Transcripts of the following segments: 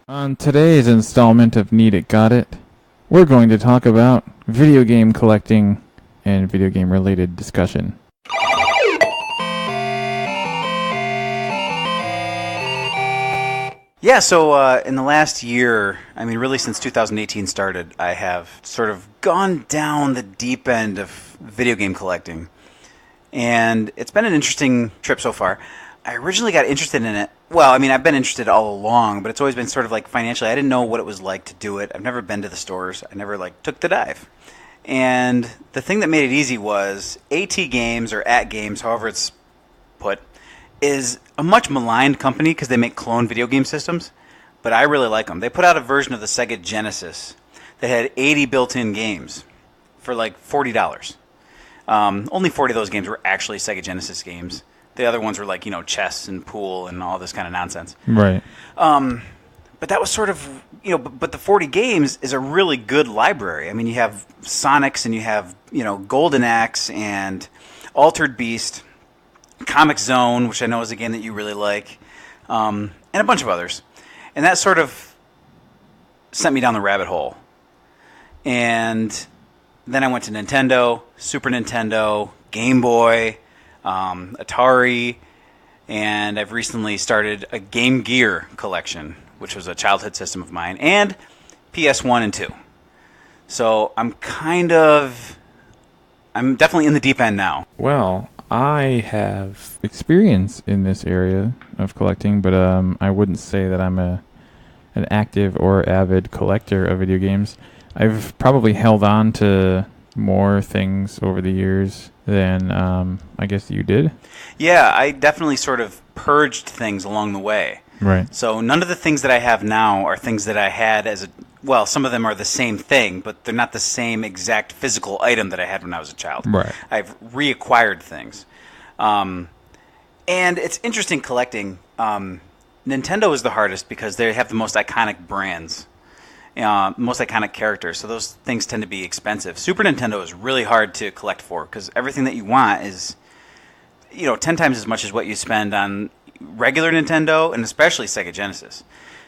On today's installment of Need It, Got It, we're going to talk about video game collecting and video game related discussion. Yeah, so in the last year, I mean, really since 2018 started, I have sort of gone down the deep end of video game collecting. And it's been an interesting trip so far. I originally got interested in it. Well, I mean, I've been interested all along, but it's always been sort of like financially. I didn't know what it was like to do it. I've never been to the stores. I never took the dive. And the thing that made it easy was AT Games or At Games, however it's put, is a much maligned company because they make clone video game systems, but I really like them. They put out a version of the Sega Genesis that had 80 built-in games for like $40. Only 40 of those games were actually Sega Genesis games. The other ones were like, chess and pool and all this kind of nonsense. Right. But that was sort of, but the 40 games is a really good library. I mean, you have Sonics and you have, Golden Axe and Altered Beast, Comic Zone, which I know is a game that you really like, and a bunch of others. And that sort of sent me down the rabbit hole. And then I went to Nintendo, Super Nintendo, Game Boy, Atari, and I've recently started a Game Gear collection, which was a childhood system of mine, and PS1 and 2. So I'm definitely in the deep end now. Well, I have experience in this area of collecting, but I wouldn't say that I'm an active or avid collector of video games. I've probably held on to more things over the years than I guess you did. Yeah, I definitely sort of purged things along the way. Right. So none of the things that I have now are things that I had well, some of them are the same thing, but they're not the same exact physical item that I had when I was a child. Right. I've reacquired things. And it's interesting collecting. Nintendo is the hardest because they have the most iconic brands, most iconic characters, so those things tend to be expensive. Super Nintendo is really hard to collect for because everything that you want is, 10 times as much as what you spend on regular Nintendo and especially Sega Genesis.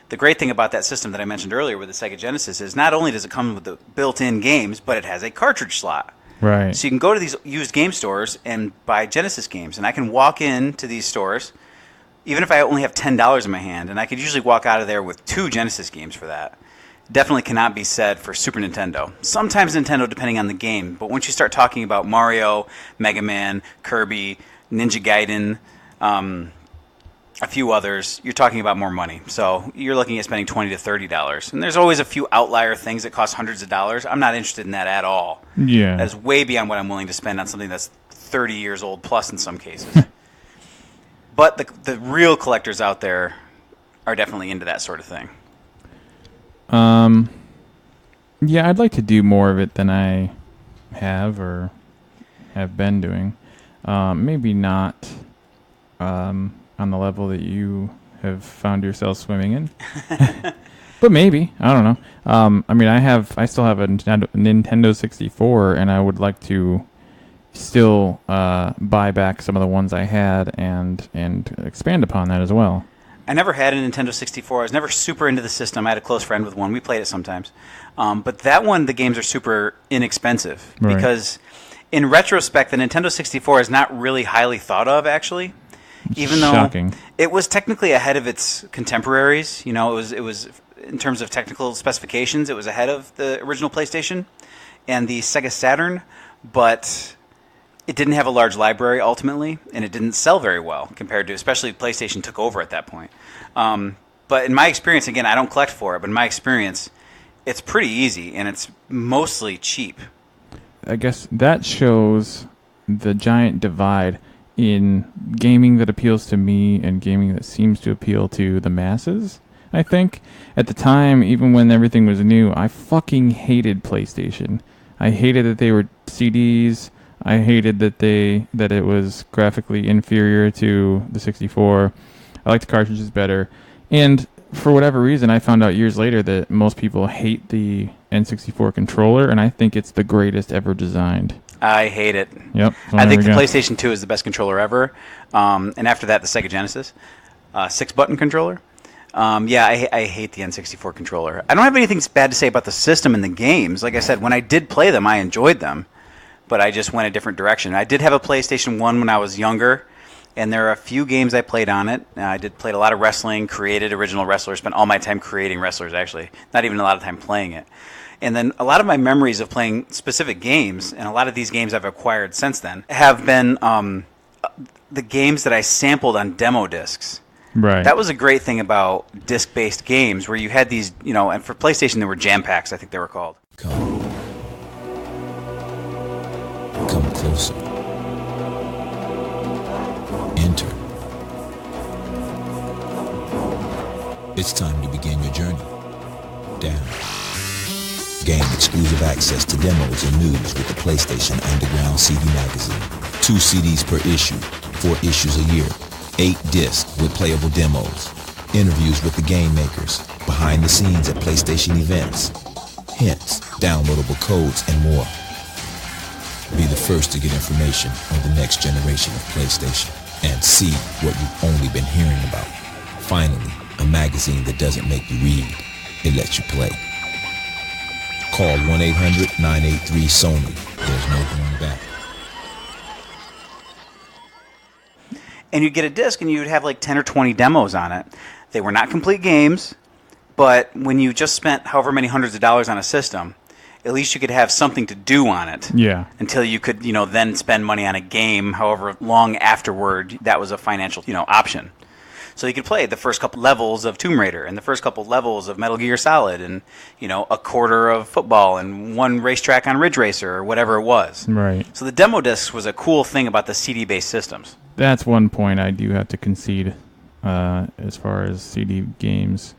The great thing about that system that I mentioned earlier with the Sega Genesis is not only does it come with the built-in games, but it has a cartridge slot. Right. So you can go to these used game stores and buy Genesis games, and I can walk into these stores, even if I only have $10 in my hand, and I could usually walk out of there with 2 Genesis games for that. Definitely cannot be said for Super Nintendo. Sometimes Nintendo, depending on the game, but once you start talking about Mario, Mega Man, Kirby, Ninja Gaiden, a few others, you're talking about more money. So you're looking at spending $20 to $30. And there's always a few outlier things that cost hundreds of dollars. I'm not interested in that at all. Yeah. That is way beyond what I'm willing to spend on something that's 30 years old plus in some cases. But the real collectors out there are definitely into that sort of thing. Yeah, I'd like to do more of it than I have or have been doing. Maybe not on the level that you have found yourself swimming in. But maybe. I don't know. I mean, I still have a Nintendo 64, and I would like to still buy back some of the ones I had and expand upon that as well. I never had a Nintendo 64. I was never super into the system. I had a close friend with one. We played it sometimes. But that one, the games are super inexpensive. Right. Because in retrospect, the Nintendo 64 is not really highly thought of, actually. Even though Shocking. It was technically ahead of its contemporaries. It was in terms of technical specifications, it was ahead of the original PlayStation and the Sega Saturn, but it didn't have a large library ultimately, and it didn't sell very well compared to, especially PlayStation took over at that point. But in my experience, again, I don't collect for it, but in my experience, it's pretty easy, and it's mostly cheap. I guess that shows the giant divide in gaming that appeals to me and gaming that seems to appeal to the masses. I think at the time, even when everything was new, I fucking hated PlayStation. I hated that they were CDs. I hated that it was graphically inferior to the 64. I liked the cartridges better. And for whatever reason, I found out years later that most people hate the N64 controller, and I think it's the greatest ever designed. I hate it. Yep. I think the PlayStation 2 is the best controller ever. And after that, the Sega Genesis. 6-button controller. Yeah, I hate the N64 controller. I don't have anything bad to say about the system and the games. Like I said, when I did play them, I enjoyed them, but I just went a different direction. I did have a PlayStation 1 when I was younger, and there are a few games I played on it. I played a lot of wrestling, created original wrestlers, spent all my time creating wrestlers, actually. Not even a lot of time playing it. And then a lot of my memories of playing specific games, and a lot of these games I've acquired since then, have been the games that I sampled on demo discs. Right. That was a great thing about disc-based games, where you had these, and for PlayStation there were jam packs, I think they were called. Come closer. Enter. It's time to begin your journey. Down. Gain exclusive access to demos and news with the PlayStation Underground CD magazine. 2 CDs per issue, 4 issues a year. 8 discs with playable demos, interviews with the game makers, behind the scenes at PlayStation events, hints, downloadable codes, and more. Be the first to get information on the next generation of PlayStation and see what you've only been hearing about. Finally, a magazine that doesn't make you read, it lets you play. Call 1-800-983-SONY. There's no going back. And you'd get a disc, and you'd have like 10 or 20 demos on it. They were not complete games, but when you just spent however many hundreds of dollars on a system, at least you could have something to do on it. Yeah. Until you could, then spend money on a game, however long afterward that was a financial, option. So you could play the first couple levels of Tomb Raider and the first couple levels of Metal Gear Solid and, a quarter of football and 1 racetrack on Ridge Racer or whatever it was. Right. So the demo discs was a cool thing about the CD-based systems. That's one point I do have to concede as far as CD games.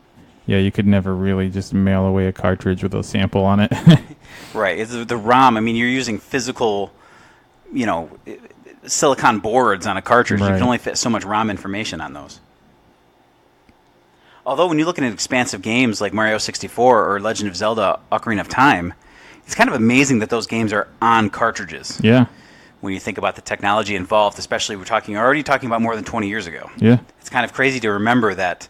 Yeah, you could never really just mail away a cartridge with a sample on it. Right. It's the ROM, you're using physical, silicon boards on a cartridge. Right. You can only fit so much ROM information on those. Although when you look at expansive games like Mario 64 or Legend of Zelda Ocarina of Time, it's kind of amazing that those games are on cartridges. Yeah. When you think about the technology involved, especially we're already talking about more than 20 years ago. Yeah. It's kind of crazy to remember that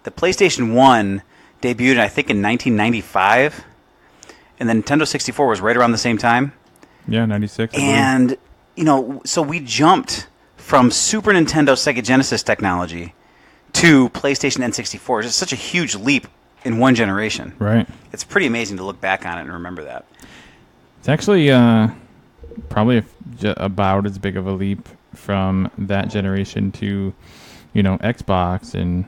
the PlayStation 1 debuted, I think, in 1995, and the Nintendo 64 was right around the same time. Yeah, 96. And, so we jumped from Super Nintendo Sega Genesis technology to PlayStation N64. It's just such a huge leap in one generation. Right. It's pretty amazing to look back on it and remember that. It's actually probably about as big of a leap from that generation to, Xbox, and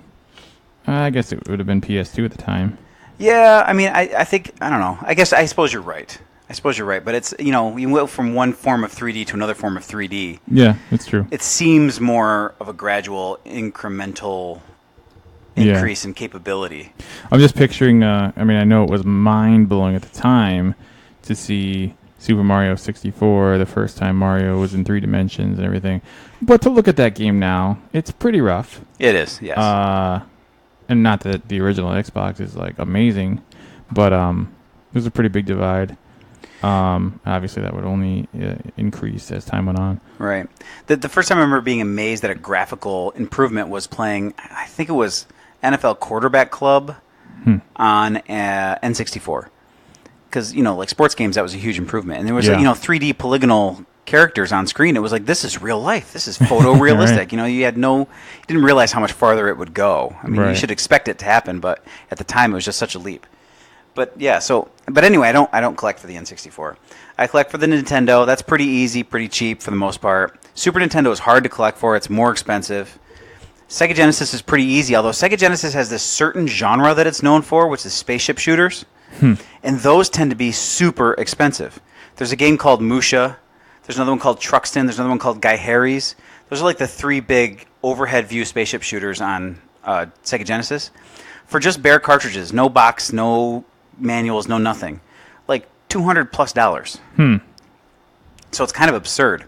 I guess it would have been PS2 at the time. Yeah, I think, I don't know. I suppose you're right. But it's, you went from one form of 3D to another form of 3D. Yeah, it's true. It seems more of a gradual, incremental increase in capability. I'm just picturing, I know it was mind-blowing at the time to see Super Mario 64, the first time Mario was in 3 dimensions and everything. But to look at that game now, it's pretty rough. It is, yes. And not that the original Xbox is, amazing, but there's a pretty big divide. Obviously, that would only increase as time went on. Right. The first time I remember being amazed at a graphical improvement was playing, I think it was NFL Quarterback Club on N64. Because, like sports games, that was a huge improvement. And there was, 3D polygonal characters on screen. It was like, this is real life. This is photorealistic. Right. You didn't realize how much farther it would go. Right. You should expect it to happen, but at the time, it was just such a leap. But yeah, but anyway, I don't collect for the N64. I collect for the Nintendo. That's pretty easy, pretty cheap for the most part. Super Nintendo is hard to collect for. It's more expensive. Sega Genesis is pretty easy, although Sega Genesis has this certain genre that it's known for, which is spaceship shooters. And those tend to be super expensive. There's a game called Musha. There's another one called Truxton. There's another one called Guy Harry's. Those are like the 3 big overhead view spaceship shooters on Sega Genesis. For just bare cartridges, no box, no manuals, no nothing, like $200+. So it's kind of absurd.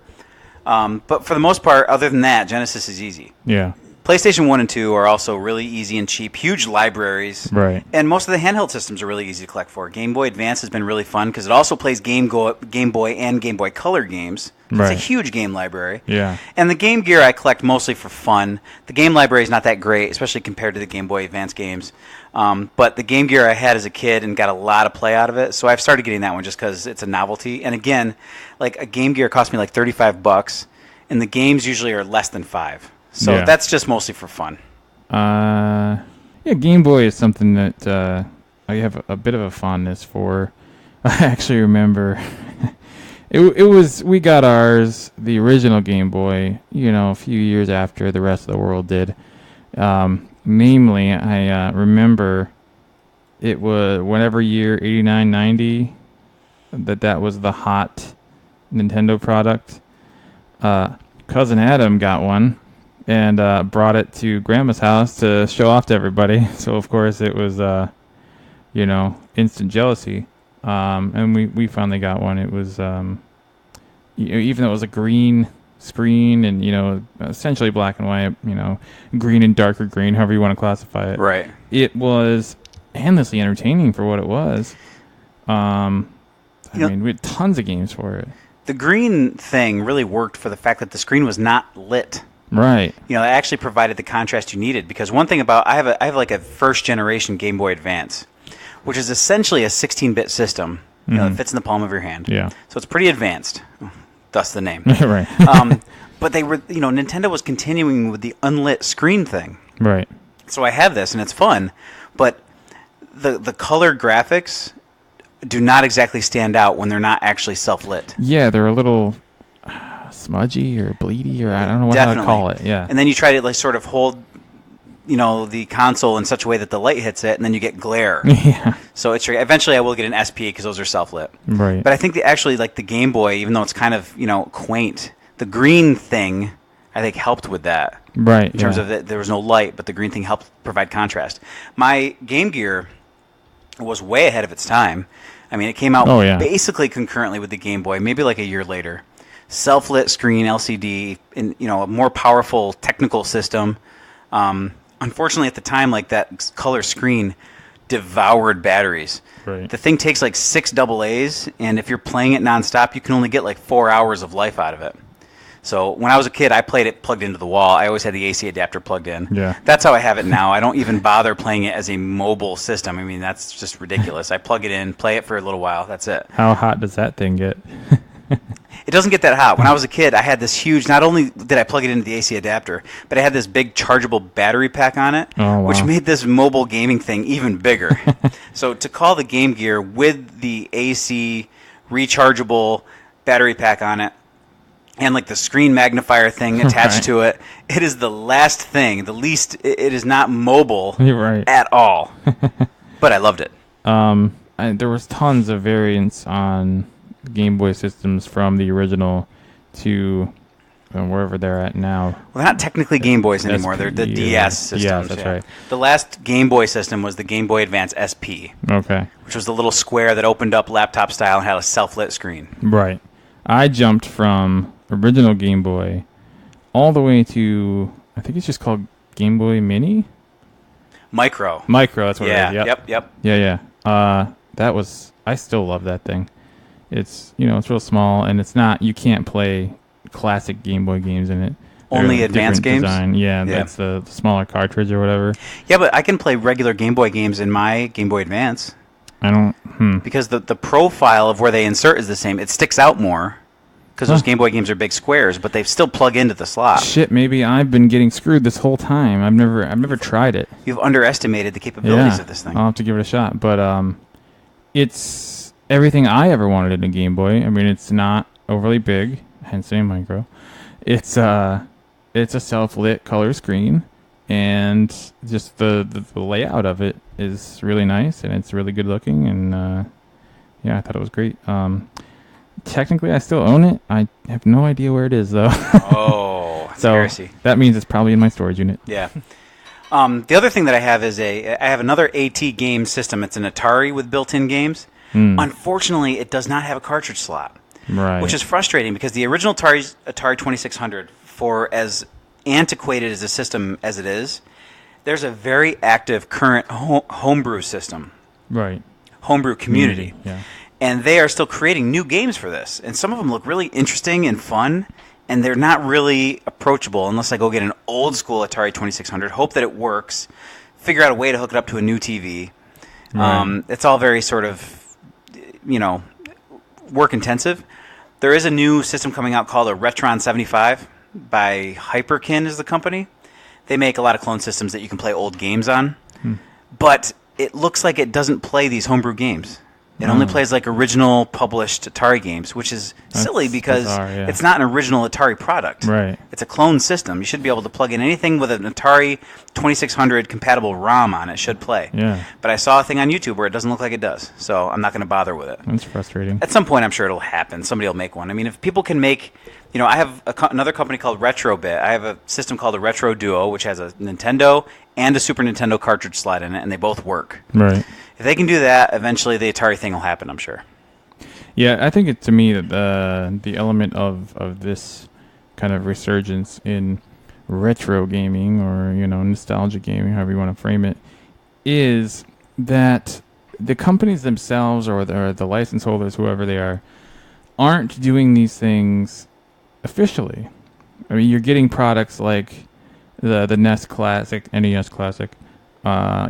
But for the most part, other than that, Genesis is easy. Yeah. PlayStation 1 and 2 are also really easy and cheap, huge libraries. Right. And most of the handheld systems are really easy to collect for. Game Boy Advance has been really fun because it also plays Game Boy and Game Boy Color games. Right. It's a huge game library. Yeah. And the Game Gear I collect mostly for fun. The game library is not that great, especially compared to the Game Boy Advance games. But the Game Gear I had as a kid and got a lot of play out of it, so I've started getting that one just because it's a novelty. And again, like a Game Gear cost me like $35, and the games usually are less than $5. So that's just mostly for fun. Yeah, Game Boy is something that I have a bit of a fondness for. I actually remember we got ours, the original Game Boy, a few years after the rest of the world did. Namely, I remember it was whatever year, 89, 90, that was the hot Nintendo product. Cousin Adam got one and brought it to Grandma's house to show off to everybody. So, of course, it was, instant jealousy. And we finally got one. It was, even though it was a green screen and, essentially black and white, green and darker green, however you want to classify it. Right. It was endlessly entertaining for what it was. We had tons of games for it. The green thing really worked for the fact that the screen was not lit. Right. It actually provided the contrast you needed, because one thing about I have like a first generation Game Boy Advance, which is essentially a 16-bit system. That fits in the palm of your hand. Yeah. So it's pretty advanced. Thus the name. Right. But they were, Nintendo was continuing with the unlit screen thing. Right. So I have this and it's fun, but the color graphics do not exactly stand out when they're not actually self-lit. Yeah, they're a little smudgy or bleedy, or I don't know how to call it. Yeah. And then you try to sort of hold, the console in such a way that the light hits it, and then you get glare. Yeah. So eventually I will get an SP because those are self-lit. Right. But I think the Game Boy, even though it's kind of quaint, the green thing I think helped with that. Right. In terms of there was no light, but the green thing helped provide contrast. My Game Gear was way ahead of its time. I mean, it came out basically concurrently with the Game Boy, maybe like a year later. Self-lit screen, LCD, and a more powerful technical system. Unfortunately, at the time, that color screen devoured batteries. Right. The thing takes 6 AA's, and if you're playing it nonstop, you can only get 4 hours of life out of it. So when I was a kid, I played it plugged into the wall. I always had the AC adapter plugged in. Yeah. That's how I have it now. I don't even bother playing it as a mobile system. I mean, that's just ridiculous. I plug it in, play it for a little while. That's it. How hot does that thing get? It doesn't get that hot. When I was a kid, I had this huge, not only did I plug it into the AC adapter, but I had this big chargeable battery pack on it, which made this mobile gaming thing even bigger. So to call the Game Gear with the AC rechargeable battery pack on it, and the screen magnifier thing attached to it, it is the last thing, it is not mobile at all. But I loved it. There was tons of variants on Game Boy systems from the original to wherever they're at now. Well, they're not technically Game Boys anymore. They're the DS systems. Yeah, that's right. The last Game Boy system was the Game Boy Advance SP. Okay. Which was the little square that opened up laptop style and had a self-lit screen. Right. I jumped from original Game Boy all the way to, I think it's just called Game Boy Mini? Micro, that's what it is. Yep. Yeah. I still love that thing. It's, it's real small, and it's not, you can't play classic Game Boy games in it. Only advanced games? Design. Yeah, that's the smaller cartridge or whatever. Yeah, but I can play regular Game Boy games in my Game Boy Advance. I don't, Because the profile of where they insert is the same. It sticks out more, because those Game Boy games are big squares, but they still plug into the slot. Shit, maybe I've been getting screwed this whole time. I've never tried it. You've underestimated the capabilities of this thing. I'll have to give it a shot. But it's everything I ever wanted in a Game Boy. I mean, it's not overly big, hence the name micro. It's a self-lit color screen, and just the layout of it is really nice, and it's really good looking, and I thought it was great. Technically, I still own it. I have no idea where it is, though. Oh, so heresy. That means it's probably in my storage unit. Yeah. The other thing that I have is I have another AT game system. It's an Atari with built-in games. Unfortunately, it does not have a cartridge slot, right? Which is frustrating because the original Atari 2600, for as antiquated as a system as it is, there's a very active current homebrew system. Right. Homebrew community. Yeah. And they are still creating new games for this. And some of them look really interesting and fun, and they're not really approachable unless I go get an old school Atari 2600, hope that it works, figure out a way to hook it up to a new TV. Right. It's all very sort of, work intensive. There is a new system coming out called a Retron 75 by Hyperkin is the company. They make a lot of clone systems that you can play old games on. But it looks like it doesn't play these homebrew games. It only plays like original published Atari games, which is silly because bizarre, it's not an original Atari product. Right. It's a clone system. You should be able to plug in anything with an Atari 2600 compatible ROM on it should play. Yeah. But I saw a thing on YouTube where it doesn't look like it does, so I'm not going to bother with it. That's frustrating. At some point, I'm sure it'll happen. Somebody will make one. I mean, if people can make... I have another company called Retrobit. I have a system called a Retro Duo, which has a Nintendo and a Super Nintendo cartridge slot in it, and they both work. Right. If they can do that, eventually the Atari thing will happen, I'm sure. Yeah, I think to me that the element of this kind of resurgence in retro gaming or nostalgia gaming, however you want to frame it, is that the companies themselves or the license holders, whoever they are, aren't doing these things officially. I mean, you're getting products like the NES Classic, NES Classic, or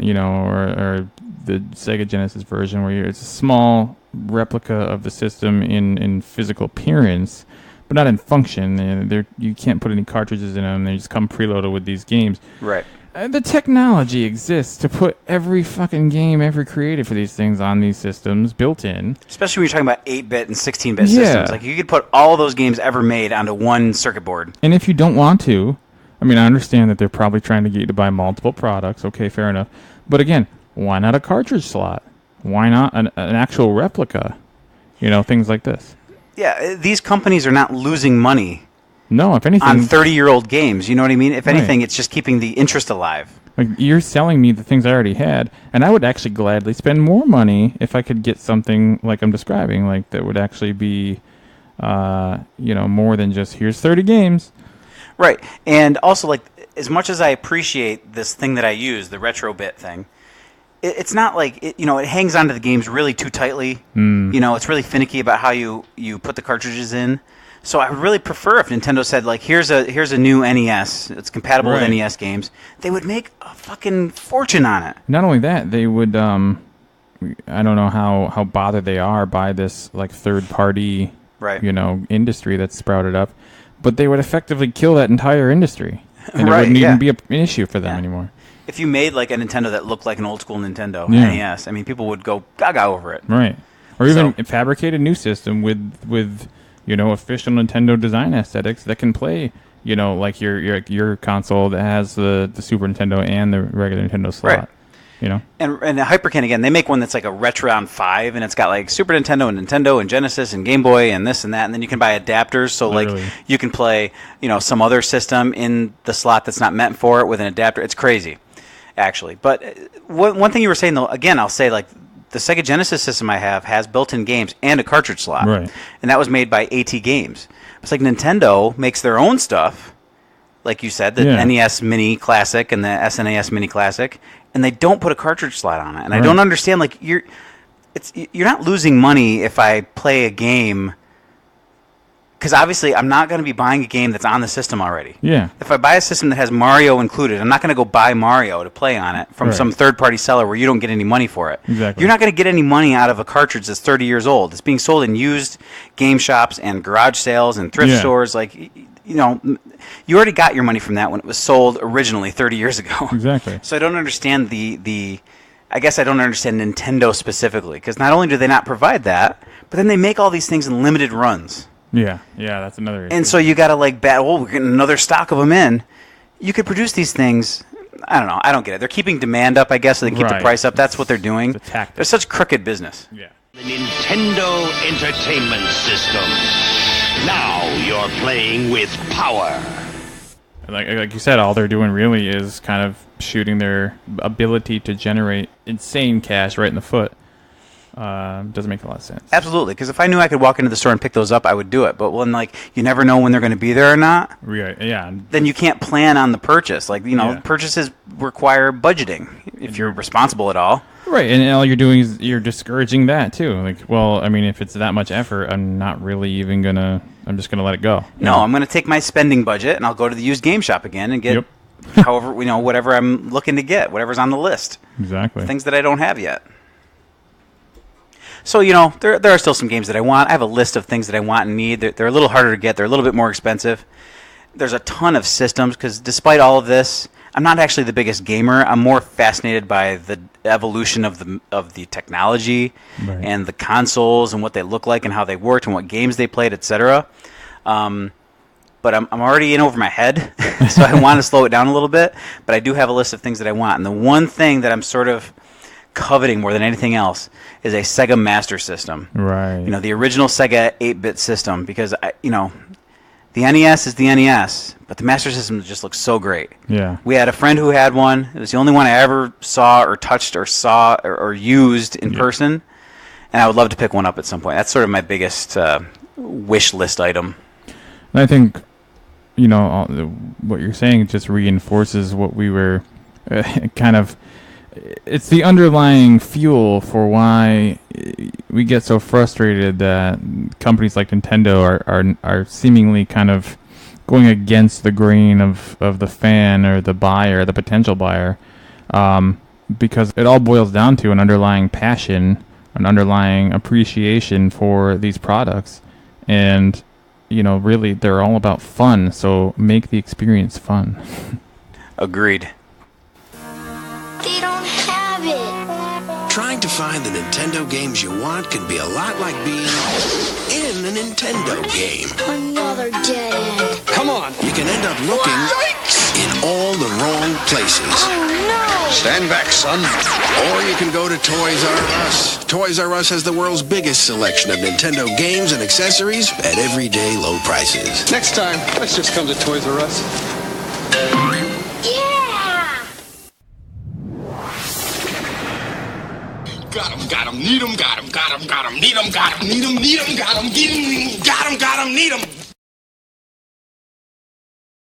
the Sega Genesis version, where it's a small replica of the system in physical appearance, but not in function. You can't put any cartridges in them. They just come preloaded with these games. Right. The technology exists to put every fucking game ever created for these things on these systems built in. Especially when you're talking about 8-bit and 16-bit systems. Like, you could put all those games ever made onto one circuit board. And if you don't want to, I mean, I understand that they're probably trying to get you to buy multiple products. Okay, fair enough. But again, why not a cartridge slot? Why not an actual replica? Things like this. Yeah, these companies are not losing money. No, if anything... on 30-year-old games, you know what I mean? If anything, it's just keeping the interest alive. Like, you're selling me the things I already had, and I would actually gladly spend more money if I could get something like I'm describing, like that would actually be, more than just, here's 30 games. Right. And also, like, as much as I appreciate this thing that I use, the Retrobit thing, it's not like, it hangs onto the games really too tightly. It's really finicky about how you put the cartridges in. So I would really prefer if Nintendo said, like, here's a new NES. It's compatible with NES games. They would make a fucking fortune on it. Not only that, they would, I don't know how bothered they are by this, like, third-party, industry that's sprouted up, but they would effectively kill that entire industry. And it wouldn't even be an issue for them anymore. If you made, like, a Nintendo that looked like an old-school Nintendo NES, I mean, people would go gaga over it. Right. Or even fabricate a new system with official Nintendo design aesthetics that can play, like your console that has the Super Nintendo and the regular Nintendo slot. Right. And Hyperkin, again, they make one that's like a Retron 5, and it's got like Super Nintendo and Genesis and Game Boy and this and that, and then you can buy adapters, so Literally. like you can play, some other system in the slot that's not meant for it with an adapter. It's crazy, actually. But one thing you were saying, though, again, I'll say, like, the Sega Genesis system I have has built-in games and a cartridge slot. Right. And that was made by AT Games. It's like Nintendo makes their own stuff, like you said, the NES Mini Classic and the SNES Mini Classic, and they don't put a cartridge slot on it. And I don't understand, like, you're not losing money if I play a game, because obviously I'm not going to be buying a game that's on the system already. Yeah. If I buy a system that has Mario included, I'm not going to go buy Mario to play on it from some third-party seller where you don't get any money for it. Exactly. You're not going to get any money out of a cartridge that's 30 years old. It's being sold in used game shops and garage sales and thrift stores. Like, you already got your money from that when it was sold originally 30 years ago. Exactly. So I don't understand I guess I don't understand Nintendo specifically, because not only do they not provide that, but then they make all these things in limited runs. Yeah, that's another issue. And so you got to, like, we're getting another stock of them in. You could produce these things. I don't know. I don't get it. They're keeping demand up, I guess, so they keep the price up. That's what they're doing. It's a tactic. They're such crooked business. Yeah. The Nintendo Entertainment System. Now you're playing with power. Like you said, all they're doing really is kind of shooting their ability to generate insane cash right in the foot. doesn't make a lot of sense. Absolutely, because if I knew I could walk into the store and pick those up, I would do it. But when you never know when they're going to be there or not, Yeah. then you can't plan on the purchase. Yeah. Purchases require budgeting if you're responsible at all. Right, and all you're doing is you're discouraging that too. If it's that much effort, I'm not really even I'm just gonna let it go. No, I'm going to take my spending budget and I'll go to the used game shop again and get however, whatever I'm looking to get, whatever's on the list. Exactly. Things that I don't have yet. So, there are still some games that I want. I have a list of things that I want and need. They're a little harder to get. They're a little bit more expensive. There's a ton of systems because despite all of this, I'm not actually the biggest gamer. I'm more fascinated by the evolution of the technology and the consoles and what they look like and how they worked and what games they played, etc. But I'm already in over my head, so I want to slow it down a little bit. But I do have a list of things that I want. And the one thing that I'm sort of coveting more than anything else is a Sega Master System. Right. The original Sega 8-bit system, because the NES is the NES, but the Master System just looks so great. Yeah. We had a friend who had one. It was the only one I ever saw or touched or saw or used in person, and I would love to pick one up at some point. That's sort of my biggest wish list item. And I think, what you're saying just reinforces what we were kind of. It's the underlying fuel for why we get so frustrated that companies like Nintendo are seemingly kind of going against the grain of the fan or the buyer, the potential buyer, because it all boils down to an underlying passion, an underlying appreciation for these products, and really they're all about fun. So make the experience fun. Agreed. They don't have it. Trying to find the Nintendo games you want can be a lot like being in a Nintendo game. Another dead end. Come on! You can end up looking in all the wrong places. Oh no! Stand back, son. Or you can go to Toys R Us. Toys R Us has the world's biggest selection of Nintendo games and accessories at everyday low prices. Next time, let's just come to Toys R Us. Yeah! Got him, need him, got him, need him, need him, need him, got him, need him.